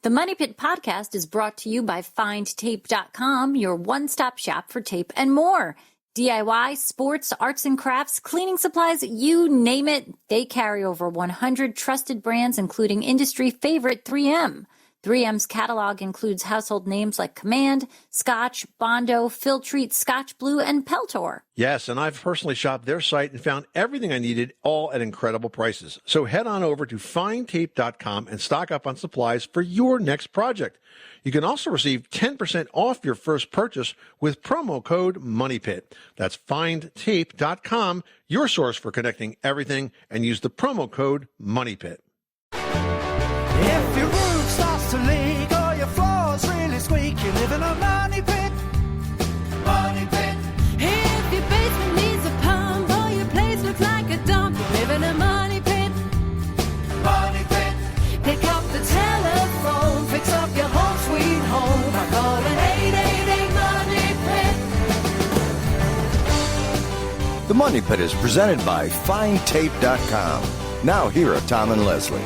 The Money Pit podcast is brought to you by FindTape.com, your one-stop shop for tape and more. DIY, sports, arts and crafts, cleaning supplies, you name it. They carry over 100 trusted brands, including industry favorite 3M. 3M's catalog includes household names like Command, Scotch, Bondo, Filtrete, Scotch Blue, and Peltor. Yes, and I've personally shopped their site and found everything I needed, all at incredible prices. So head on over to findtape.com and stock up on supplies for your next project. You can also receive 10% off your first purchase with promo code MONEYPIT. That's findtape.com, your source for connecting everything, and use the promo code MONEYPIT. If your roof starts to leak or your floor's really squeak, you live in a money pit. Money pit. If your basement needs a pump or your place looks like a dump, you live in a money pit. Money pit. Pick up the telephone, fix up your home sweet home by calling 888 Money Pit. The Money Pit is presented by FindTape.com. Now here are Tom and Leslie.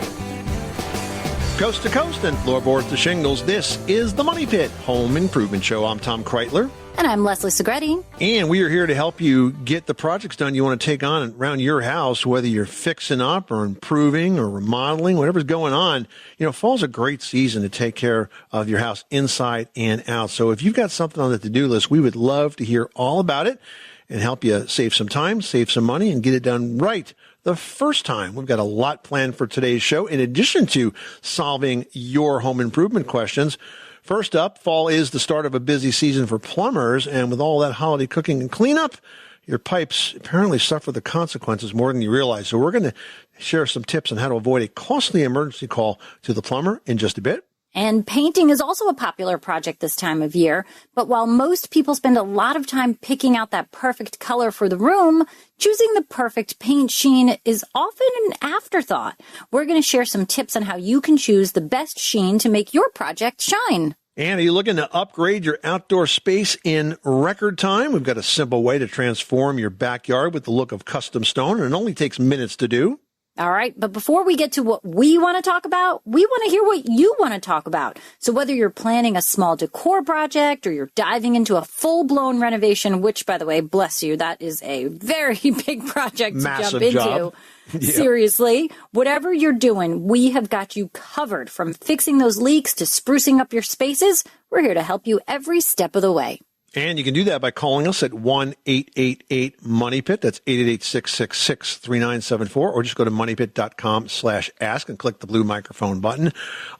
Coast to coast and floorboards to shingles, this is the Money Pit Home Improvement Show. I'm Tom Kreitler. And I'm Leslie Segretti. And we are here to help you get the projects done you want to take on around your house, whether you're fixing up or improving or remodeling, whatever's going on. You know, fall's a great season to take care of your house inside and out. So if you've got something on the to-do list, we would love to hear all about it and help you save some time, save some money, and get it done right the first time. We've got a lot planned for today's show, in addition to solving your home improvement questions. First up, fall is the start of a busy season for plumbers, and with all that holiday cooking and cleanup, your pipes apparently suffer the consequences more than you realize. So we're going to share some tips on how to avoid a costly emergency call to the plumber in just a bit. And painting is also a popular project this time of year. But while most people spend a lot of time picking out that perfect color for the room, choosing the perfect paint sheen is often an afterthought. We're going to share some tips on how you can choose the best sheen to make your project shine. And are you looking to upgrade your outdoor space in record time? We've got a simple way to transform your backyard with the look of custom stone, and it only takes minutes to do. All right, but before we get to what we want to talk about, we want to hear what you want to talk about. So whether you're planning a small decor project or you're diving into a full-blown renovation, which, by the way, bless you, that is a very big project to Massive jump into. job. Yep. Seriously, whatever you're doing, we have got you covered. From fixing those leaks to sprucing up your spaces, we're here to help you every step of the way. And you can do that by calling us at 1-888-MONEYPIT. That's 888-666-3974. Or just go to moneypit.com/ask and click the blue microphone button.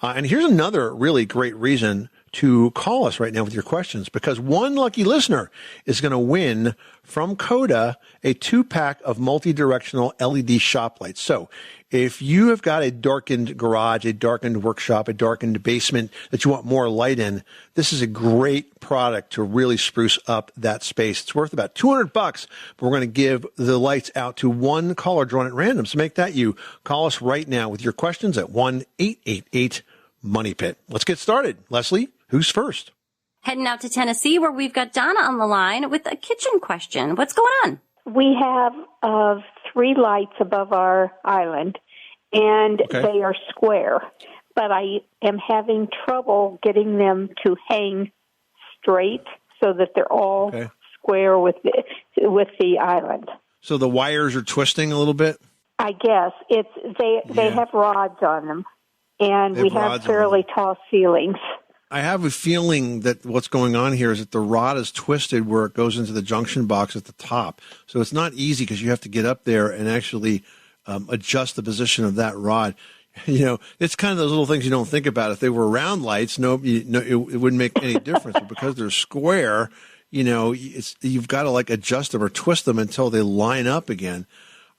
And here's another really great reason to call us right now with your questions, because one lucky listener is going to win from Coda a 2-pack of multi-directional LED shop lights. So if you have got a darkened garage, a darkened workshop, a darkened basement that you want more light in, this is a great product to really spruce up that space. It's worth about $200, but we're going to give the lights out to one caller drawn at random. So make that you. Call us right now with your questions at 1-888-MONEYPIT. Let's get started. Leslie, who's first? Heading out to Tennessee, where we've got Donna on the line with a kitchen question. What's going on? We have 3 lights above our island, and they are square. But I am having trouble getting them to hang straight so that they're all square with the island. So the wires are twisting a little bit? I guess. They have rods on them, and we have fairly tall ceilings. I have a feeling that what's going on here is that the rod is twisted where it goes into the junction box at the top. So it's not easy because you have to get up there and actually adjust the position of that rod. You know, it's kind of those little things you don't think about. If they were round lights, it wouldn't make any difference. But because they're square, you know, you've got to like adjust them or twist them until they line up again.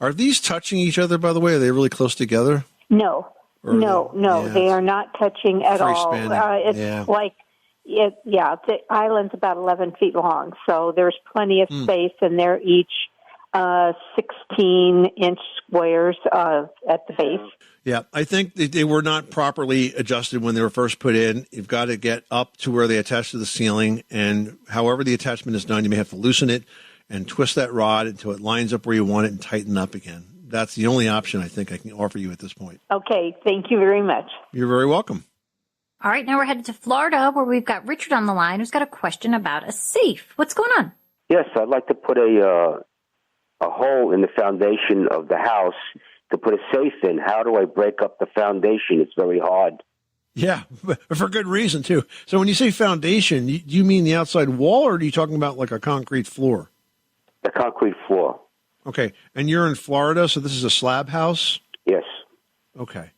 Are these touching each other, by the way? Are they really close together? No. No, they are not touching at all. It's the island's about 11 feet long, so there's plenty of space, and they're each 16-inch squares at the base. Yeah, I think they were not properly adjusted when they were first put in. You've got to get up to where they attach to the ceiling, and however the attachment is done, you may have to loosen it and twist that rod until it lines up where you want it and tighten up again. That's the only option I think I can offer you at this point. Okay, thank you very much. You're very welcome. All right, now we're headed to Florida, where we've got Richard on the line, who's got a question about a safe. What's going on? Yes, I'd like to put a hole in the foundation of the house to put a safe in. How do I break up the foundation? It's very hard. Yeah, but for good reason, too. So when you say foundation, do you mean the outside wall, or are you talking about like a concrete floor? The concrete floor. Okay, and you're in Florida, so this is a slab house? Yes. Okay.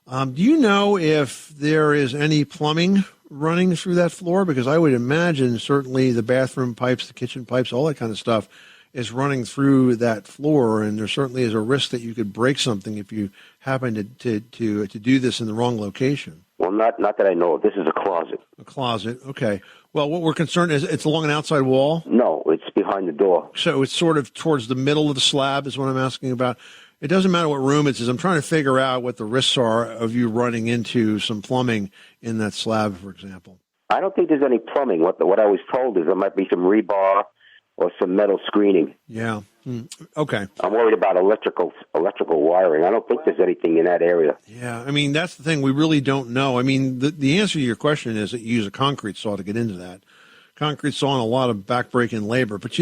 Do you know if there is any plumbing running through that floor? Because I would imagine certainly the bathroom pipes, the kitchen pipes, all that kind of stuff is running through that floor, and there certainly is a risk that you could break something if you happen to do this in the wrong location. Well, not that I know of. This is a closet. A closet, okay. Well, what we're concerned is it's along an outside wall? No, it's behind the door. So it's sort of towards the middle of the slab is what I'm asking about. It doesn't matter what room it is. I'm trying to figure out what the risks are of you running into some plumbing in that slab, for example. I don't think there's any plumbing. What I was told is there might be some rebar or some metal screening. Yeah. Okay. I'm worried about electrical wiring. I don't think there's anything in that area. Yeah. I mean, that's the thing. We really don't know. I mean, the answer to your question is that you use a concrete saw to get into that. Concrete saw and a lot of backbreaking labor. But,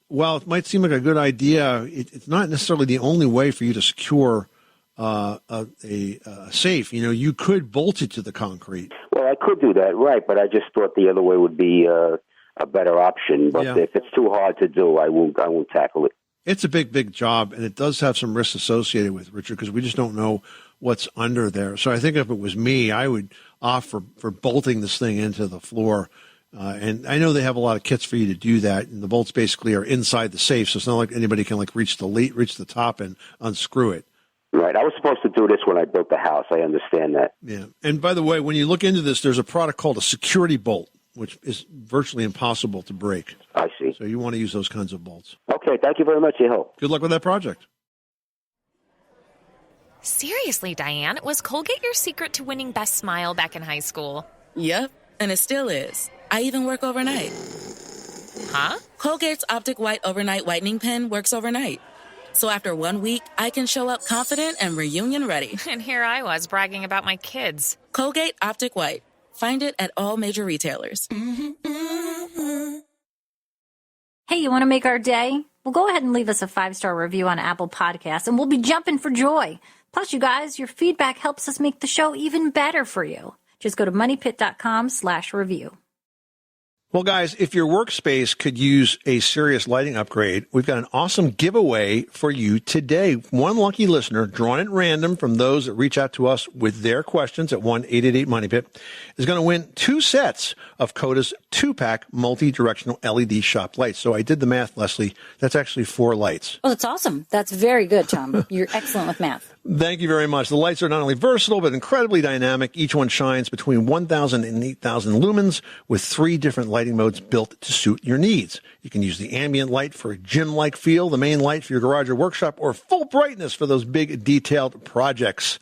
while it might seem like a good idea, it's not necessarily the only way for you to secure a safe. You could bolt it to the concrete. Well, I could do that, right, but I just thought the other way would be a better option. But if it's too hard to do, I won't tackle it. It's a big, big job, and it does have some risks associated with it, Richard, because we just don't know what's under there. So I think if it was me, I would opt for bolting this thing into the floor. And I know they have a lot of kits for you to do that, and the bolts basically are inside the safe, so it's not like anybody can reach the top and unscrew it. Right. I was supposed to do this when I built the house. I understand that. Yeah. And by the way, when you look into this, there's a product called a security bolt, which is virtually impossible to break. I see. So you want to use those kinds of bolts. Okay. Thank you very much for your help. Good luck with that project. Seriously, Diane, was Colgate your secret to winning Best Smile back in high school? Yep, and it still is. I even work overnight. Huh? Colgate's Optic White Overnight Whitening Pen works overnight. So after 1 week, I can show up confident and reunion ready. And here I was bragging about my kids. Colgate Optic White. Find it at all major retailers. Hey, you want to make our day? Well, go ahead and leave us a 5-star review on Apple Podcasts, and we'll be jumping for joy. Plus, you guys, your feedback helps us make the show even better for you. Just go to moneypit.com/review. Well, guys, if your workspace could use a serious lighting upgrade, we've got an awesome giveaway for you today. One lucky listener, drawn at random from those that reach out to us with their questions at 1-888-MONEYPIT, is going to win 2 sets of Coda's 2-pack multi-directional LED shop lights. So I did the math, Leslie. That's actually 4 lights. Oh, that's awesome. That's very good, Tom. You're excellent with math. Thank you very much. The lights are not only versatile, but incredibly dynamic. Each one shines between 1,000 and 8,000 lumens with 3 different lighting modes built to suit your needs. You can use the ambient light for a gym-like feel, the main light for your garage or workshop, or full brightness for those big detailed projects.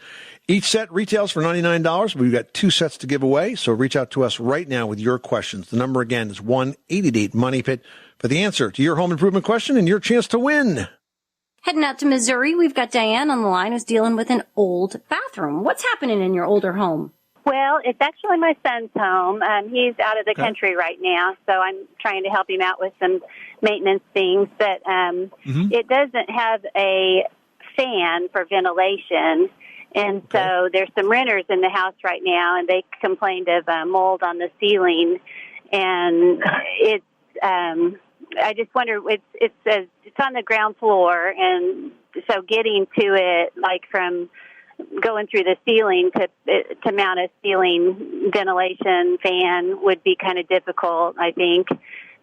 Each set retails for $99. We've got 2 sets to give away, so reach out to us right now with your questions. The number again is 1-888-MONEYPIT for the answer to your home improvement question and your chance to win. Heading out to Missouri, we've got Diane on the line who's dealing with an old bathroom. What's happening in your older home? Well, it's actually my son's home. He's out of the country right now, so I'm trying to help him out with some maintenance things. But it doesn't have a fan for ventilation, and so there's some renters in the house right now, and they complained of mold on the ceiling, and it's. I just wonder, it's on the ground floor, and so getting to it, from going through the ceiling to mount a ceiling ventilation fan would be kind of difficult, I think.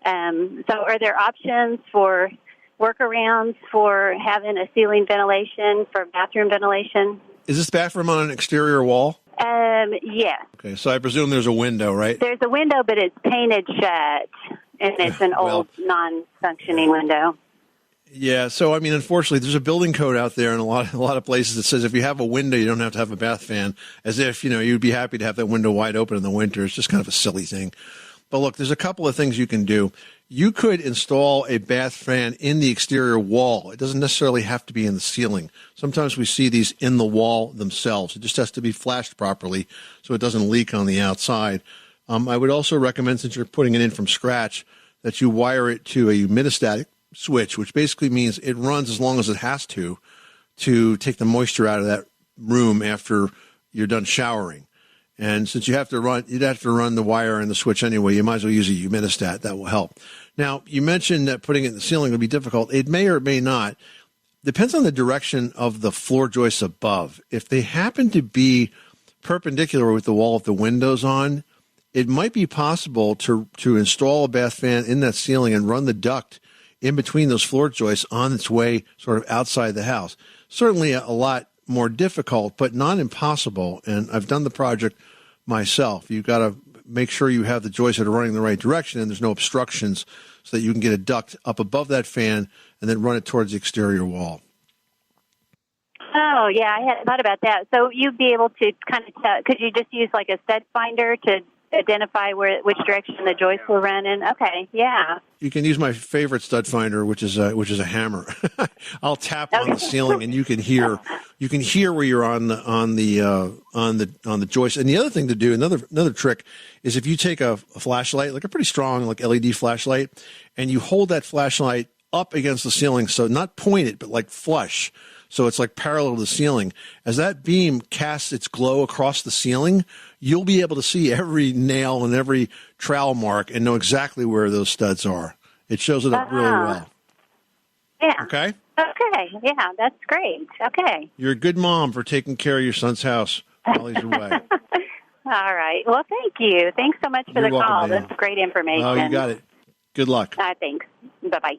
So are there options for workarounds for having a ceiling ventilation, for bathroom ventilation? Is this bathroom on an exterior wall? Yes. Okay, so I presume there's a window, right? There's a window, but it's painted shut. And it's an old, non-functioning window. Yeah, so, unfortunately, there's a building code out there in a lot of places that says if you have a window, you don't have to have a bath fan, as if, you'd be happy to have that window wide open in the winter. It's just kind of a silly thing. But look, there's a couple of things you can do. You could install a bath fan in the exterior wall. It doesn't necessarily have to be in the ceiling. Sometimes we see these in the wall themselves. It just has to be flashed properly so it doesn't leak on the outside. I would also recommend, since you're putting it in from scratch, that you wire it to a humidistatic switch, which basically means it runs as long as it has to take the moisture out of that room after you're done showering. And since you'd have to run the wire and the switch anyway, you might as well use a humidistat. That will help. Now, you mentioned that putting it in the ceiling would be difficult. It may or may not. Depends on the direction of the floor joists above. If they happen to be perpendicular with the wall of the windows on, it might be possible to install a bath fan in that ceiling and run the duct in between those floor joists on its way sort of outside the house. Certainly a lot more difficult, but not impossible. And I've done the project myself. You've got to make sure you have the joists that are running in the right direction and there's no obstructions so that you can get a duct up above that fan and then run it towards the exterior wall. Oh, yeah, I hadn't thought about that. So you'd be able to kind of tell, could you just use like a stud finder to identify which direction the joists will run in? Okay, yeah. You can use my favorite stud finder, which is a hammer. I'll tap on the ceiling, and you can hear where you're on the joist. And the other thing to do, another trick, is if you take a flashlight, like a pretty strong like LED flashlight, and you hold that flashlight up against the ceiling, so not pointed, but like flush. So it's like parallel to the ceiling. As that beam casts its glow across the ceiling, you'll be able to see every nail and every trowel mark and know exactly where those studs are. It shows it up really well. Yeah. Okay? Okay. Yeah, that's great. Okay. You're a good mom for taking care of your son's house while he's away. All right. Well, thank you. Thanks so much for You're the welcome, call. Dana. That's great information. Oh, you got it. Good luck. Thanks. Bye-bye.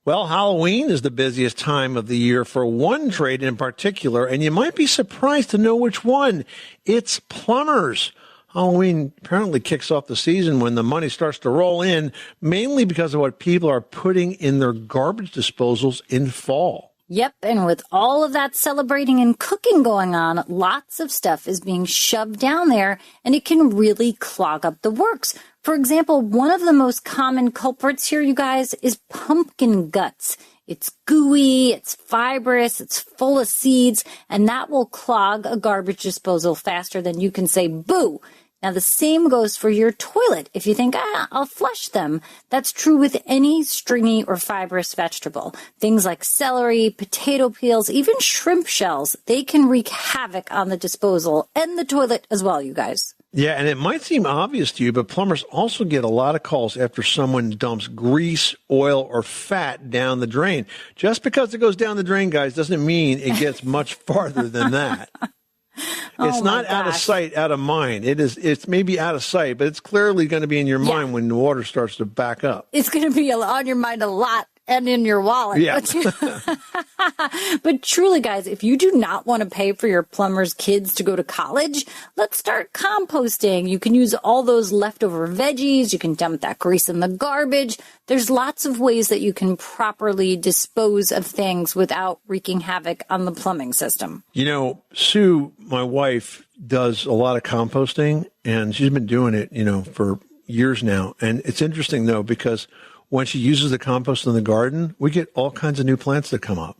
Well, Halloween is the busiest time of the year for one trade in particular, and you might be surprised to know which one. It's plumbers. Halloween apparently kicks off the season when the money starts to roll in, mainly because of what people are putting in their garbage disposals in fall. Yep, and with all of that celebrating and cooking going on, lots of stuff is being shoved down there, and it can really clog up the works. For example, one of the most common culprits here, you guys, is pumpkin guts. It's gooey, it's fibrous, it's full of seeds, and that will clog a garbage disposal faster than you can say boo. Now, the same goes for your toilet. If you think, I'll flush them, that's true with any stringy or fibrous vegetable. Things like celery, potato peels, even shrimp shells, they can wreak havoc on the disposal and the toilet as well, you guys. Yeah, and it might seem obvious to you, but plumbers also get a lot of calls after someone dumps grease, oil, or fat down the drain. Just because it goes down the drain, guys, doesn't mean it gets much farther than that. It's not out of sight, out of mind. It's maybe out of sight, but it's clearly going to be in your mind when the water starts to back up. It's going to be on your mind a lot and in your wallet. Yeah. But truly, guys, if you do not want to pay for your plumber's kids to go to college, let's start composting. You can use all those leftover veggies. You can dump that grease in the garbage. There's lots of ways that you can properly dispose of things without wreaking havoc on the plumbing system. You know, Sue, my wife, does a lot of composting, and she's been doing it, for years now. And it's interesting, though, because when she uses the compost in the garden, we get all kinds of new plants that come up.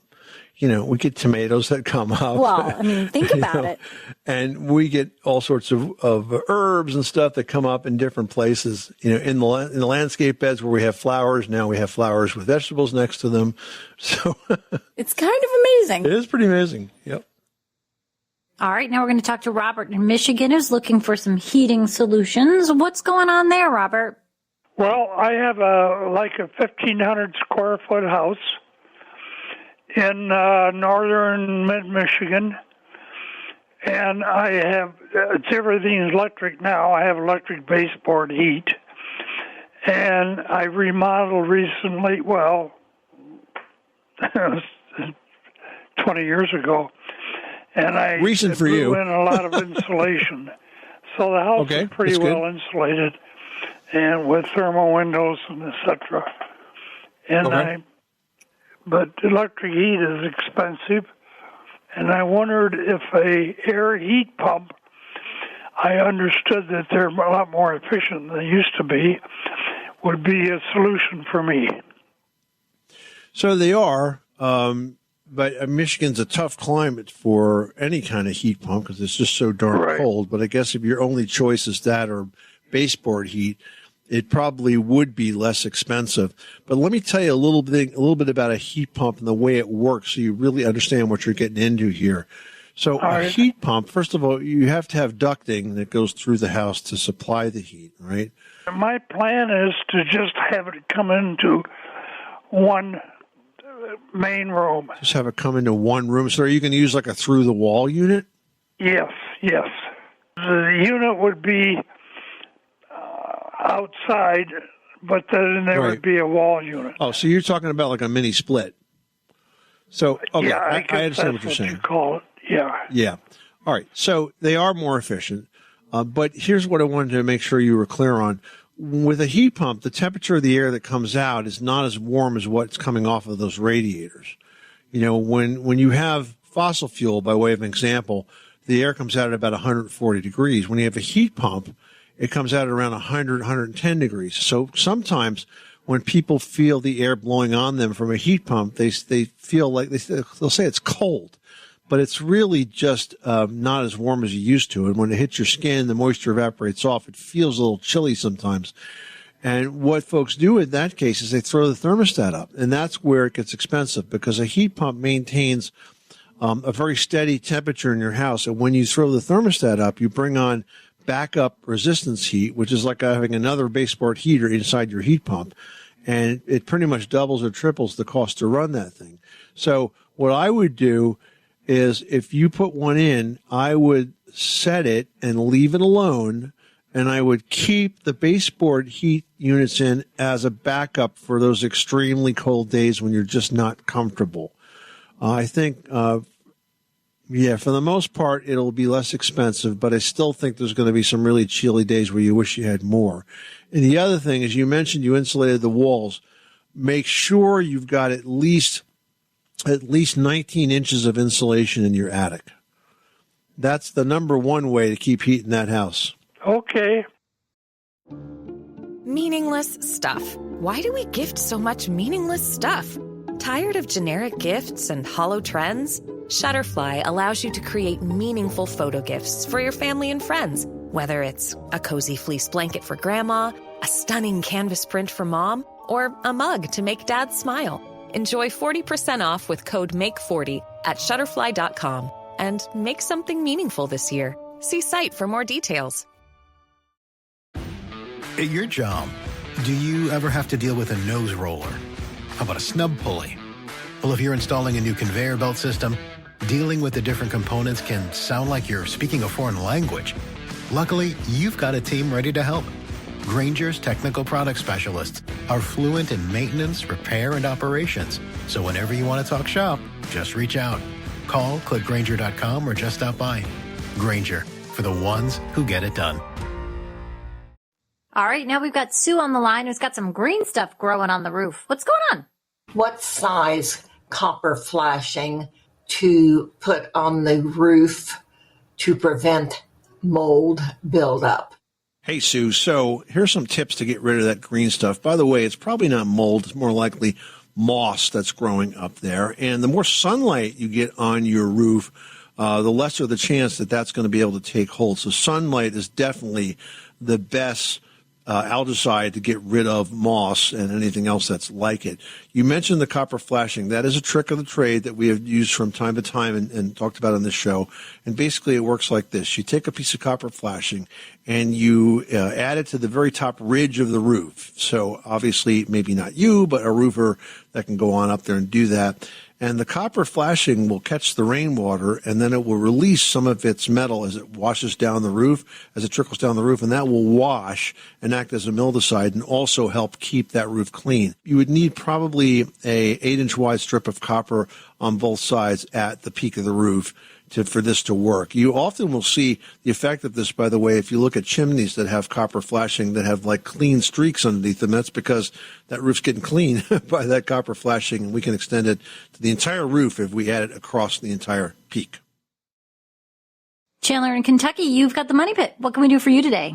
We get tomatoes that come up. Well, I mean, think about it. And we get all sorts of herbs and stuff that come up in different places. In the landscape beds where we have flowers, now we have flowers with vegetables next to them. So it's kind of amazing. It is pretty amazing. Yep. All right, now we're going to talk to Robert in Michigan, who's looking for some heating solutions. What's going on there, Robert? Well, I have a 1,500 square foot house in northern mid-Michigan, and everything's electric now. I have electric baseboard heat, and I remodeled recently, 20 years ago, and I blew in a lot of insulation. So the house is pretty well insulated, and with thermal windows and etc. But electric heat is expensive, and I wondered if a air heat pump. I understood that they're a lot more efficient than they used to be, would be a solution for me. So they are, but Michigan's a tough climate for any kind of heat pump because it's just so darn cold. But I guess if your only choice is that or baseboard heat, it probably would be less expensive. But let me tell you a little bit about a heat pump and the way it works so you really understand what you're getting into here. So a heat pump, first of all, you have to have ducting that goes through the house to supply the heat, right? My plan is to just have it come into one main room. Just have it come into one room. So are you going to use like a through-the-wall unit? Yes. The unit would be outside, but then there would be a wall unit. Oh, so you're talking about like a mini split. So, okay, yeah, I understand what you're saying. You call it. Yeah. All right. So they are more efficient. But here's what I wanted to make sure you were clear on. With a heat pump, the temperature of the air that comes out is not as warm as what's coming off of those radiators. You know, when you have fossil fuel, by way of an example, the air comes out at about 140 degrees. When you have a heat pump, it comes out at around 100, 110 degrees. So sometimes when people feel the air blowing on them from a heat pump, they feel like they'll say it's cold, but it's really just not as warm as you used to. And when it hits your skin, the moisture evaporates off. It feels a little chilly sometimes. And what folks do in that case is they throw the thermostat up, and that's where it gets expensive because a heat pump maintains a very steady temperature in your house. And when you throw the thermostat up, you bring on backup resistance heat, which is like having another baseboard heater inside your heat pump. And it pretty much doubles or triples the cost to run that thing. So what I would do is if you put one in, I would set it and leave it alone, and I would keep the baseboard heat units in as a backup for those extremely cold days when you're just not comfortable. I think, for the most part, it'll be less expensive, but I still think there's going to be some really chilly days where you wish you had more. And the other thing is, you mentioned you insulated the walls. Make sure you've got at least 19 inches of insulation in your attic. That's the number one way to keep heat in that house. Okay. Meaningless stuff. Why do we gift so much meaningless stuff? Tired of generic gifts and hollow trends? Shutterfly allows you to create meaningful photo gifts for your family and friends. Whether it's a cozy fleece blanket for grandma, a stunning canvas print for mom, or a mug to make dad smile. Enjoy 40% off with code MAKE40 at Shutterfly.com and make something meaningful this year. See site for more details. At your job, do you ever have to deal with a nose roller? How about a snub pulley? Well, if you're installing a new conveyor belt system, dealing with the different components can sound like you're speaking a foreign language. Luckily, you've got a team ready to help. Grainger's technical product specialists are fluent in maintenance, repair, and operations. So whenever you want to talk shop, just reach out. Call, click Grainger.com, or just stop by. Grainger, for the ones who get it done. All right, now we've got Sue on the line who's got some green stuff growing on the roof. What's going on? What size copper flashing to put on the roof to prevent mold buildup? Hey, Sue. So here's some tips to get rid of that green stuff. By the way, it's probably not mold. It's more likely moss that's growing up there. And the more sunlight you get on your roof, the lesser the chance that that's going to be able to take hold. So sunlight is definitely the best algaecide to get rid of moss and anything else that's like it. You mentioned the copper flashing. That is a trick of the trade that we have used from time to time and talked about on this show. And basically it works like this. You take a piece of copper flashing and you add it to the very top ridge of the roof. So obviously maybe not you, but a roofer that can go on up there and do that. And the copper flashing will catch the rainwater, and then it will release some of its metal as it washes down the roof, as it trickles down the roof, and that will wash and act as a mildewcide and also help keep that roof clean. You would need probably a 8-inch wide strip of copper on both sides at the peak of the roof for this to work. You often will see the effect of this, by the way, if you look at chimneys that have copper flashing that have like clean streaks underneath them. That's because that roof's getting clean by that copper flashing, and we can extend it to the entire roof if we add it across the entire peak. Chandler in Kentucky, you've got the money pit. What can we do for you today?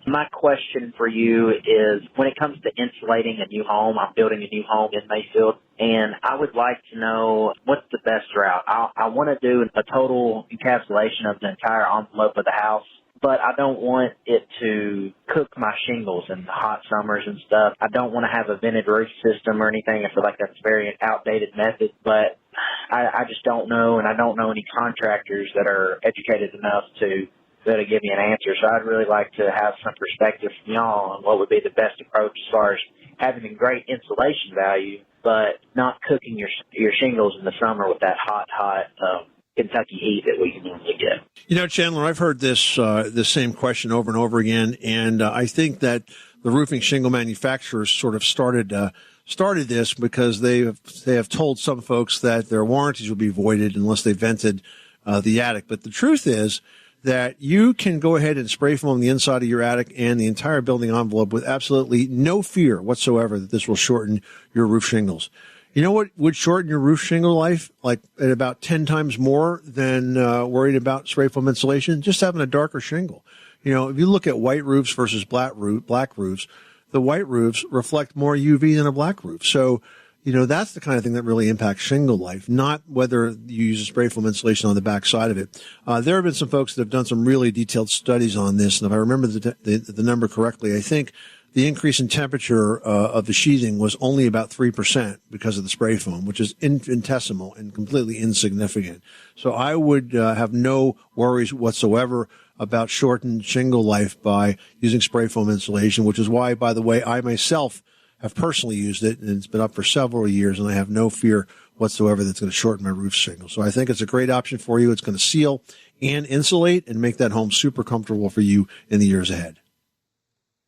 My question for you is, when it comes to insulating a new home, I'm building a new home in Mayfield, and I would like to know what's the best route. I want to do a total encapsulation of the entire envelope of the house, but I don't want it to cook my shingles in the hot summers and stuff. I don't want to have a vented roof system or anything. I feel like that's a very outdated method, but I just don't know, and I don't know any contractors that are educated enough to give me an answer. So I'd really like to have some perspective from y'all on what would be the best approach as far as having a great insulation value, but not cooking your shingles in the summer with that hot Kentucky heat that we can normally get. You know, Chandler, I've heard this same question over and over again, and I think that the roofing shingle manufacturers sort of started this because they have told some folks that their warranties will be voided unless they vented the attic. But the truth is that you can go ahead and spray foam the inside of your attic and the entire building envelope with absolutely no fear whatsoever that this will shorten your roof shingles. You know what would shorten your roof shingle life like at about 10 times more than worried about spray foam insulation? Just having a darker shingle. You know, if you look at white roofs versus black roofs, the white roofs reflect more UV than a black roof. So, you know, that's the kind of thing that really impacts shingle life, not whether you use a spray foam insulation on the back side of it. There have been some folks that have done some really detailed studies on this, and if I remember the number correctly, I think the increase in temperature of the sheathing was only about 3% because of the spray foam, which is infinitesimal and completely insignificant. So I would have no worries whatsoever about shortened shingle life by using spray foam insulation, which is why, by the way, I myself have personally used it, and it's been up for several years, and I have no fear whatsoever that's going to shorten my roof shingle. So I think it's a great option for you. It's going to seal and insulate and make that home super comfortable for you in the years ahead.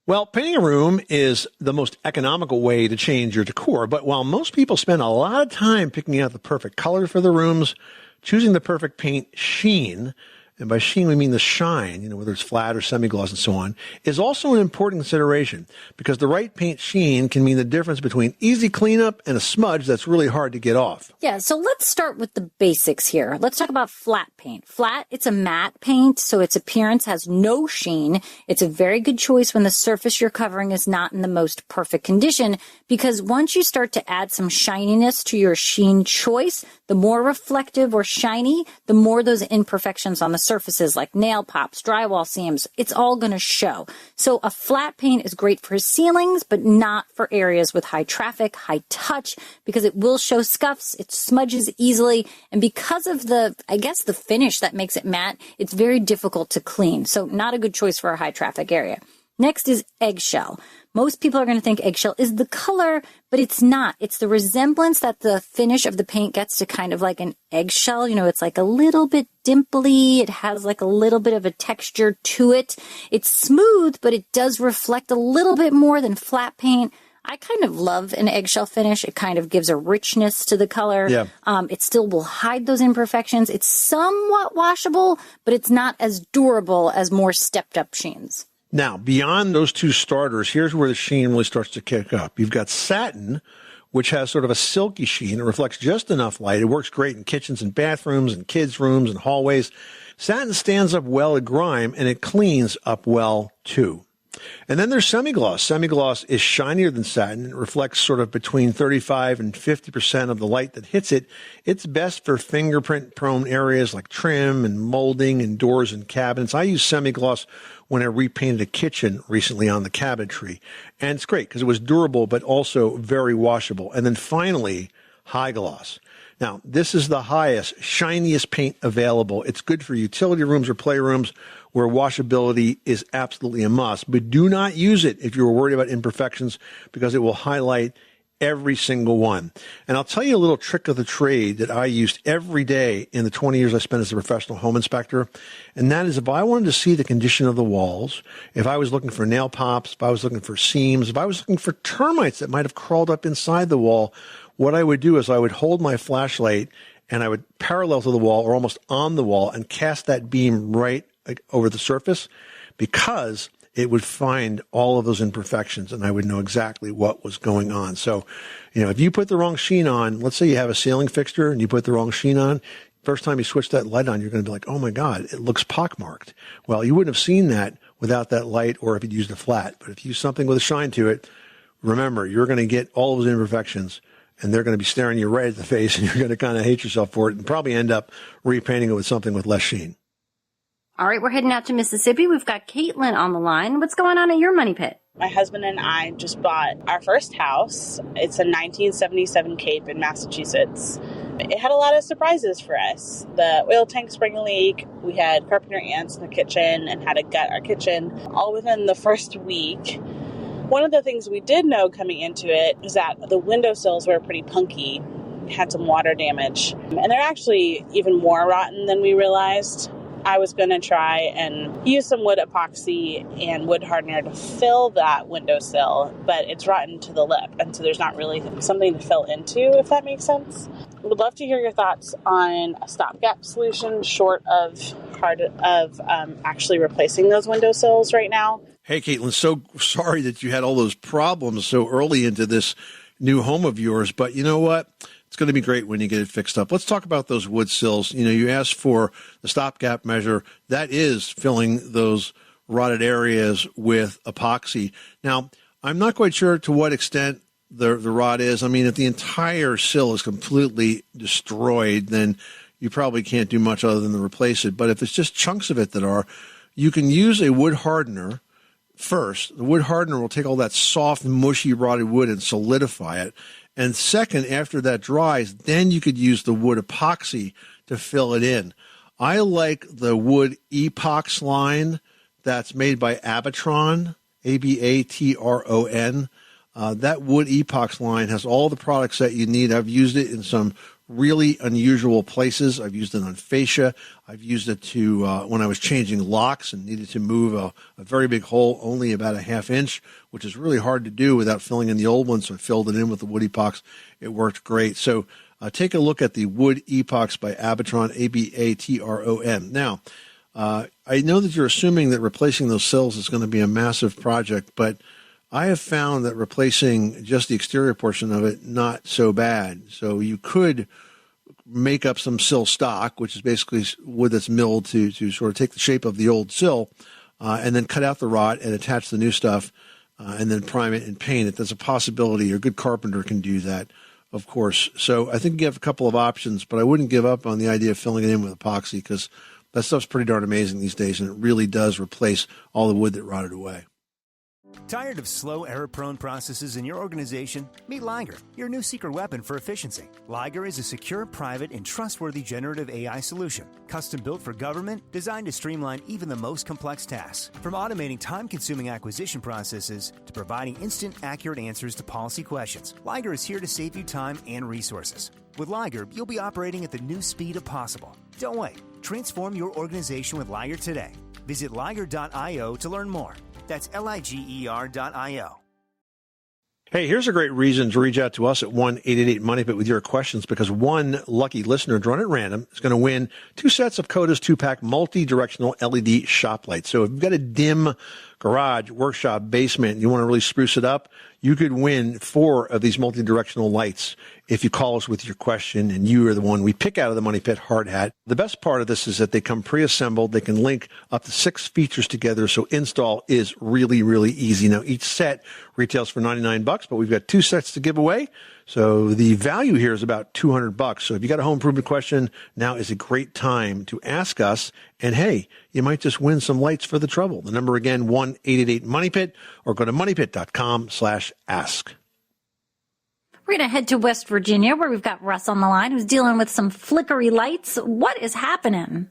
Well, painting a room is the most economical way to change your decor, but while most people spend a lot of time picking out the perfect color for the rooms, choosing the perfect paint, Sheen, and by sheen we mean the shine, you know, whether it's flat or semi-gloss and so on, is also an important consideration because the right paint sheen can mean the difference between easy cleanup and a smudge that's really hard to get off. Yeah, so let's start with the basics here. Let's talk about flat paint. Flat, it's a matte paint, so its appearance has no sheen. It's a very good choice when the surface you're covering is not in the most perfect condition because once you start to add some shininess to your sheen choice, the more reflective or shiny, the more those imperfections on the surfaces like nail pops, drywall seams, it's all going to show. So a flat paint is great for ceilings, but not for areas with high traffic, high touch, because it will show scuffs, it smudges easily, and because of the finish that makes it matte, it's very difficult to clean. So not a good choice for a high traffic area. Next is eggshell. Most people are going to think eggshell is the color, but it's not. It's the resemblance that the finish of the paint gets to kind of like an eggshell. You know, it's like a little bit dimply. It has like a little bit of a texture to it. It's smooth, but it does reflect a little bit more than flat paint. I kind of love an eggshell finish. It kind of gives a richness to the color. Yeah. It still will hide those imperfections. It's somewhat washable, but it's not as durable as more stepped up sheens. Now, beyond those two starters, here's where the sheen really starts to kick up. You've got satin, which has sort of a silky sheen. It reflects just enough light. It works great in kitchens and bathrooms and kids' rooms and hallways. Satin stands up well at grime, and it cleans up well, too. And then there's semi-gloss. Semi-gloss is shinier than satin. It reflects sort of between 35 and 50% of the light that hits it. It's best for fingerprint-prone areas like trim and molding and doors and cabinets. I use semi-gloss when I repainted a kitchen recently on the cabinetry. And it's great because it was durable but also very washable. And then finally, high gloss. Now, this is the highest, shiniest paint available. It's good for utility rooms or playrooms where washability is absolutely a must. But do not use it if you're worried about imperfections because it will highlight every single one. And I'll tell you a little trick of the trade that I used every day in the 20 years I spent as a professional home inspector. And that is if I wanted to see the condition of the walls, if I was looking for nail pops, if I was looking for seams, if I was looking for termites that might have crawled up inside the wall, what I would do is I would hold my flashlight and I would parallel to the wall or almost on the wall and cast that beam right over the surface because it would find all of those imperfections and I would know exactly what was going on. So, you know, if you put the wrong sheen on, let's say you have a ceiling fixture and you put the wrong sheen on, First time you switch that light on, you're going to be like, oh my God, it looks pockmarked. Well, you wouldn't have seen that without that light or if you'd used a flat. But if you use something with a shine to it, remember, you're going to get all those imperfections and they're going to be staring you right at the face and you're going to kind of hate yourself for it and probably end up repainting it with something with less sheen. All right, we're heading out to Mississippi. We've got Caitlin on the line. What's going on at your money pit? My husband and I just bought our first house. It's a 1977 Cape in Massachusetts. It had a lot of surprises for us. The oil tank sprang a leak. We had carpenter ants in the kitchen and had to gut our kitchen all within the first week. One of the things we did know coming into it is that the windowsills were pretty punky, had some water damage, and they're actually even more rotten than we realized. I was going to try and use some wood epoxy and wood hardener to fill that windowsill, but it's rotten to the lip, and so there's not really something to fill into, if that makes sense. I would love to hear your thoughts on a stopgap solution short of actually replacing those windowsills right now. Hey, Caitlin, so sorry that you had all those problems so early into this new home of yours, but you know what? It's going to be great when you get it fixed up. Let's talk about those wood sills. You know, you asked for the stopgap measure. That is filling those rotted areas with epoxy. Now, I'm not quite sure to what extent the rot is. I mean, if the entire sill is completely destroyed, then you probably can't do much other than to replace it. But if it's just chunks of it that are, you can use a wood hardener first. The wood hardener will take all that soft, mushy, rotted wood and solidify it. And second, after that dries, then you could use the wood epoxy to fill it in. I like the wood epox line that's made by Abatron, Abatron. That wood epox line has all the products that you need. I've used it in some really unusual places. I've used it on fascia. I've used it to when I was changing locks and needed to move a very big hole, only about a half inch, which is really hard to do without filling in the old one. So I filled it in with the wood epox. It worked great. So take a look at the wood epox by Abatron, Abatron. Now, I know that you're assuming that replacing those sills is going to be a massive project, but I have found that replacing just the exterior portion of it, not so bad. So you could make up some sill stock, which is basically wood that's milled to sort of take the shape of the old sill, and then cut out the rot and attach the new stuff, and then prime it and paint it. That's a possibility. A good carpenter can do that, of course. So I think you have a couple of options, but I wouldn't give up on the idea of filling it in with epoxy because that stuff's pretty darn amazing these days, and it really does replace all the wood that rotted away. Tired of slow, error-prone processes in your organization? Meet Liger, your new secret weapon for efficiency. Liger is a secure, private, and trustworthy generative AI solution, custom-built for government, designed to streamline even the most complex tasks. From automating time-consuming acquisition processes to providing instant, accurate answers to policy questions, Liger is here to save you time and resources. With Liger, you'll be operating at the new speed of possible. Don't wait. Transform your organization with Liger today. Visit liger.io to learn more. That's liger.io. Hey, here's a great reason to reach out to us at 1-888-MONEYPIT with your questions, because one lucky listener drawn at random is going to win 2 sets of Coda's 2-pack multi-directional LED shop lights. So if you've got a dim garage, workshop, basement, and you want to really spruce it up, you could win 4 of these multi-directional lights if you call us with your question, and you are the one we pick out of the Money Pit hard hat. The best part of this is that they come pre-assembled. They can link up to 6 features together, so install is really, really easy. Now, each set retails for $99, but we've got 2 sets to give away, so the value here is about $200. So if you got a home improvement question, now is a great time to ask us, and hey, you might just win some lights for the trouble. The number again, 1-888-MONEYPIT, or go to moneypit.com/ask. We're going to head to West Virginia, where we've got Russ on the line, who's dealing with some flickery lights. What is happening?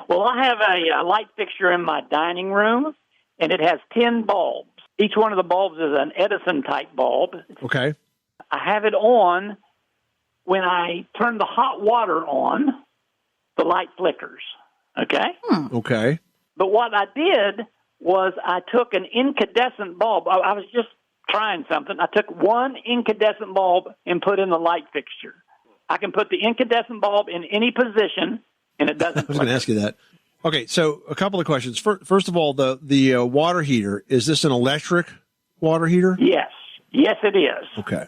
Well, I have a light fixture in my dining room, and it has 10 bulbs. Each one of the bulbs is an Edison-type bulb. Okay. I have it on. When I turn the hot water on, the light flickers. Okay? Okay. But what I did was I took an incandescent bulb. I was just trying something. I took one incandescent bulb and put in the light fixture. I can put the incandescent bulb in any position, and it doesn't. I was going to ask you that. Okay, so a couple of questions. First of all, the water heater, is this an electric water heater? Yes. Yes, it is. Okay.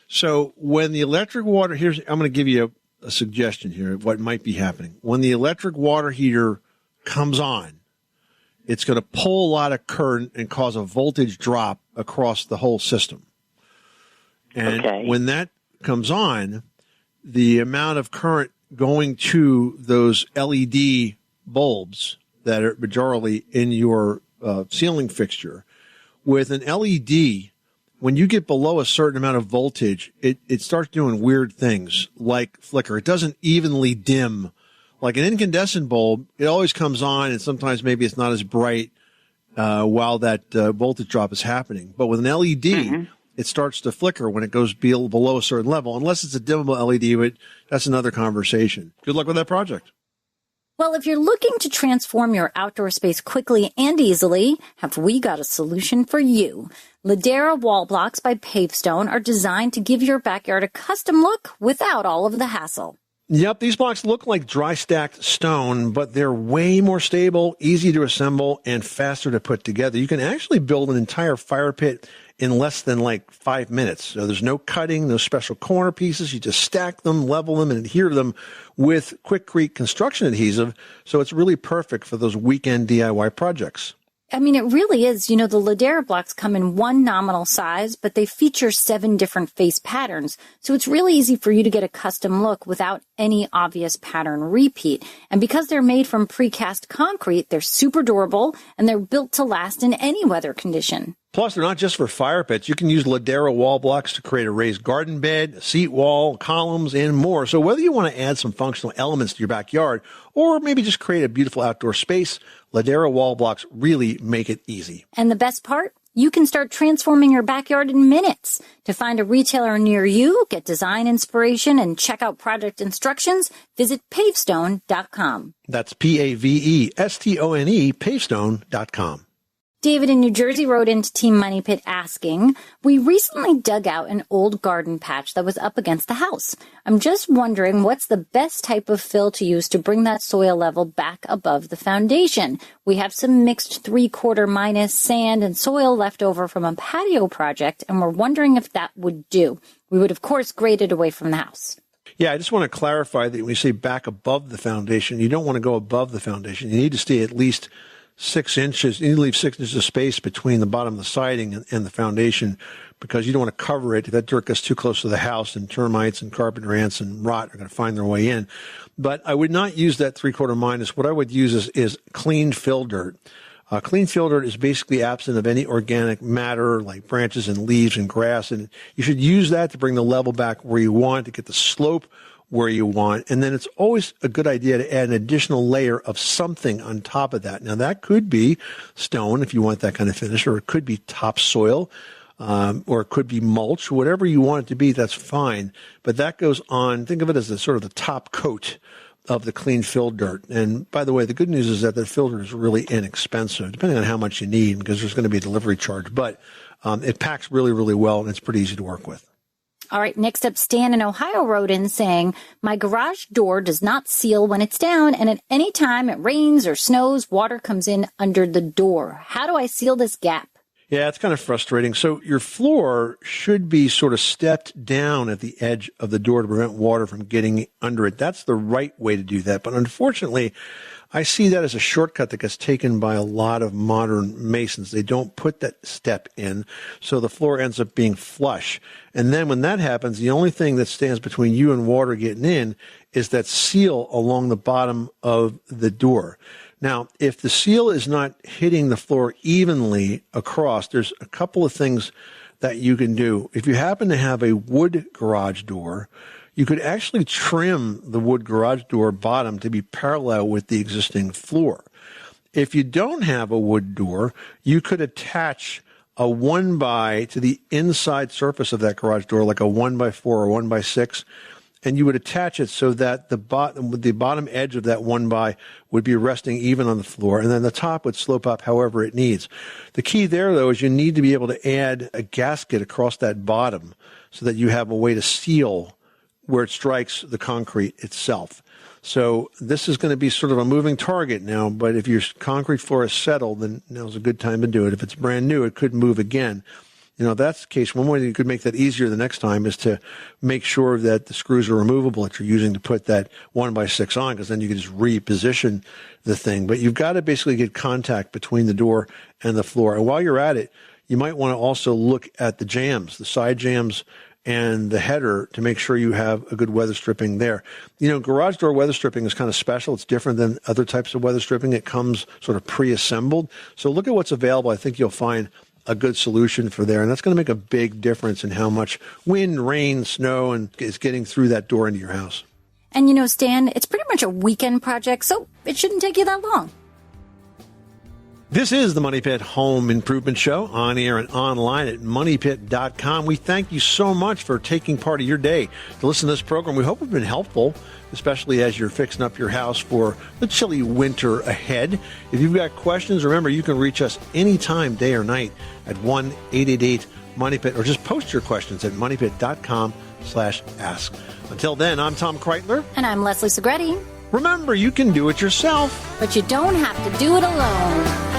So when the electric water, I'm going to give you a suggestion here of what might be happening. When the electric water heater comes on, it's going to pull a lot of current and cause a voltage drop across the whole system. And when that comes on, the amount of current going to those LED bulbs that are majorly in your ceiling fixture, with an LED, when you get below a certain amount of voltage, it starts doing weird things like flicker. It doesn't evenly dim. Like an incandescent bulb, it always comes on, and sometimes maybe it's not as bright while that voltage drop is happening. But with an LED, it starts to flicker when it goes below a certain level, unless it's a dimmable LED, but that's another conversation. Good luck with that project. Well, if you're looking to transform your outdoor space quickly and easily, have we got a solution for you. Ladera wall blocks by Pavestone are designed to give your backyard a custom look without all of the hassle. Yep, these blocks look like dry stacked stone, but they're way more stable, easy to assemble, and faster to put together. You can actually build an entire fire pit in less than like 5 minutes. So there's no cutting, no special corner pieces. You just stack them, level them, and adhere them with Quikrete construction adhesive. So it's really perfect for those weekend DIY projects. I mean, it really is. You know, the Ladera blocks come in one nominal size, but they feature 7 different face patterns. So it's really easy for you to get a custom look without any obvious pattern repeat. And because they're made from precast concrete, they're super durable and they're built to last in any weather condition. Plus, they're not just for fire pits. You can use Ladera wall blocks to create a raised garden bed, a seat wall, columns, and more. So whether you want to add some functional elements to your backyard or maybe just create a beautiful outdoor space, Ladera wall blocks really make it easy. And the best part? You can start transforming your backyard in minutes. To find a retailer near you, get design inspiration, and check out project instructions, visit pavestone.com. That's Pavestone, pavestone.com. David in New Jersey wrote into Team Money Pit asking, we recently dug out an old garden patch that was up against the house. I'm just wondering what's the best type of fill to use to bring that soil level back above the foundation. We have some mixed 3/4- sand and soil left over from a patio project, and we're wondering if that would do. We would, of course, grade it away from the house. Yeah, I just want to clarify that when you say back above the foundation, you don't want to go above the foundation. You need to stay at least 6 inches. You need to leave 6 inches of space between the bottom of the siding and the foundation because you don't want to cover it. If that dirt gets too close to the house, and termites and carpenter ants and rot are going to find their way in. But I would not use that 3/4-. What I would use is clean fill dirt. Clean fill dirt is basically absent of any organic matter like branches and leaves and grass. And you should use that to bring the level back where you want, to get the slope where you want. And then it's always a good idea to add an additional layer of something on top of that. Now, that could be stone if you want that kind of finish, or it could be topsoil, or it could be mulch, whatever you want it to be, that's fine. But that goes on, think of it as the sort of the top coat of the clean fill dirt. And by the way, the good news is that the fill dirt is really inexpensive, depending on how much you need, because there's going to be a delivery charge. But it packs really, really well, and it's pretty easy to work with. All right, next up, Stan in Ohio wrote in saying, my garage door does not seal when it's down, and at any time it rains or snows, water comes in under the door. How do I seal this gap? Yeah, it's kind of frustrating. So your floor should be sort of stepped down at the edge of the door to prevent water from getting under it. That's the right way to do that. But unfortunately, I see that as a shortcut that gets taken by a lot of modern masons. They don't put that step in, so the floor ends up being flush. And then when that happens, the only thing that stands between you and water getting in is that seal along the bottom of the door. Now, if the seal is not hitting the floor evenly across, there's a couple of things that you can do. If you happen to have a wood garage door, you could actually trim the wood garage door bottom to be parallel with the existing floor. If you don't have a wood door, you could attach a 1x to the inside surface of that garage door, like a 1x4 or 1x6, and you would attach it so that the bottom edge of that 1x would be resting even on the floor, and then the top would slope up however it needs. The key there, though, is you need to be able to add a gasket across that bottom so that you have a way to seal where it strikes the concrete itself. So this is going to be sort of a moving target now, but if your concrete floor is settled, then now's a good time to do it. If it's brand new, it could move again. that's the case. One way you could make that easier the next time is to make sure that the screws are removable that you're using to put that 1x6 on, because then you can just reposition the thing. But you've got to basically get contact between the door and the floor. And while you're at it, you might want to also look at the jambs, the side jambs, and the header to make sure you have a good weather stripping there. Garage door weather stripping is kind of special. It's different than other types of weather stripping. It comes sort of pre-assembled. So look at what's available. I think you'll find a good solution for there. And that's going to make a big difference in how much wind, rain, snow, and is getting through that door into your house. And Stan, it's pretty much a weekend project, so it shouldn't take you that long. This is the Money Pit Home Improvement Show, on air and online at moneypit.com. We thank you so much for taking part of your day to listen to this program. We hope we've been helpful, especially as you're fixing up your house for the chilly winter ahead. If you've got questions, remember, you can reach us anytime, day or night, at 1-888-MONEYPIT, or just post your questions at moneypit.com/ask. Until then, I'm Tom Kreitler. And I'm Leslie Segretti. Remember, you can do it yourself, but you don't have to do it alone.